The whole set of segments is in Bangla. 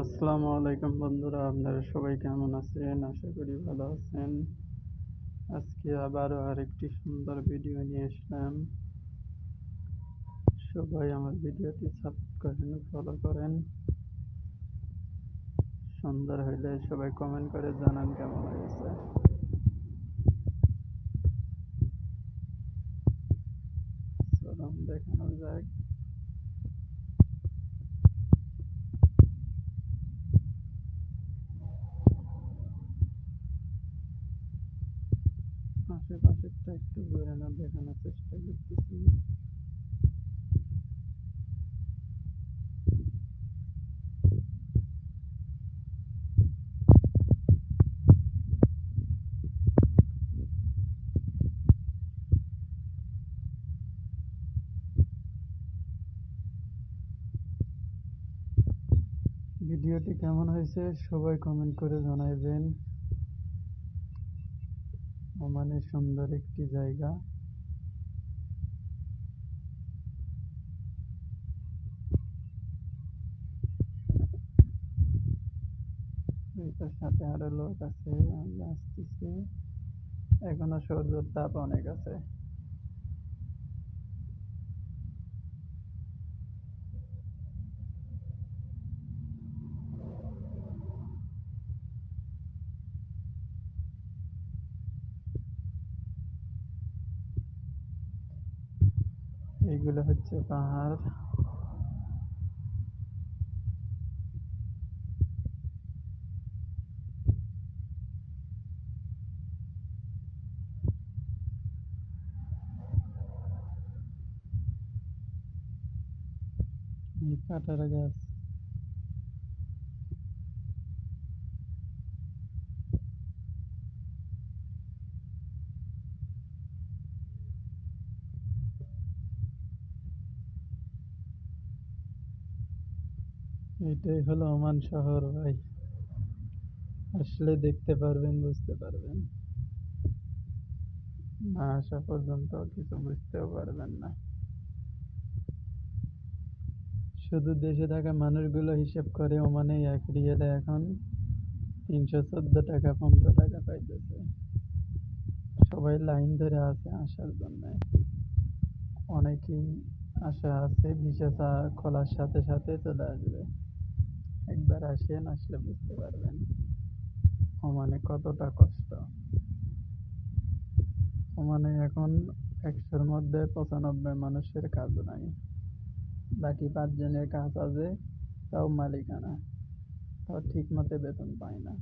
আসসালামু আলাইকুম বন্ধুরা, আপনারা সবাই কেমন আছেন? আশা করি ভালো আছেন। আজকে আবারও আরেকটি সুন্দর ভিডিও নিয়ে আসলাম। সবাই আমার ভিডিওটি সাপোর্ট করেন, ফলো করেন। সুন্দর হইলে সবাই কমেন্ট করে জানান কেমন হয়েছে। চলুন দেখানো যাক। আশেপাশেরটা একটু ঘুরে না দেখানোর চেষ্টা করতেছি। ভিডিওটি কেমন হয়েছে সবাই কমেন্ট করে জানাইবেন। ওমানের সুন্দর একটি জায়গা। এটার সাথে আরো লোক আছে, আমি আসতেছি। এখনো সূর্যের তাপ অনেক আছে। এইগুলো হচ্ছে পাহাড়। এই কাঁঠাল গাছ। এটাই হলো ওমান শহর ভাই। আসলে দেখতে পারবেন, বুঝতে পারবেন। না আসা পর্যন্ত কিছু বুঝতেও পারবেন না। শুধু দেশে থাকা মানুষগুলো হিসেব করে ওমানে এক রিয়েলে এখন 314 টাকা 15 টাকা পাইতেছে। সবাই লাইন ধরে আছে আসার জন্য। অনেকেই আশা আছে ভিসা খোলার সাথে সাথে চলে আসবে। একবার আসেন, আসলে বুঝতে পারবেন ওমানে কতটা কষ্ট। ওমানে এখন 100-র মধ্যে 95 মানুষের কাজ নাই। বাকি 5 জনের কাজ আছে, তাও মালিকানা, তাও ঠিক মতো বেতন পায় না।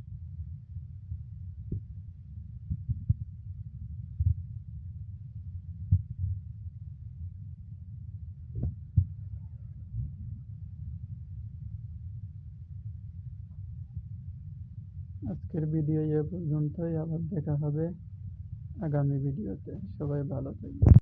আজকের ভিডিও এ পর্যন্তই, আবার দেখা হবে আগামী ভিডিওতে। সবাই ভালো থাকবেন।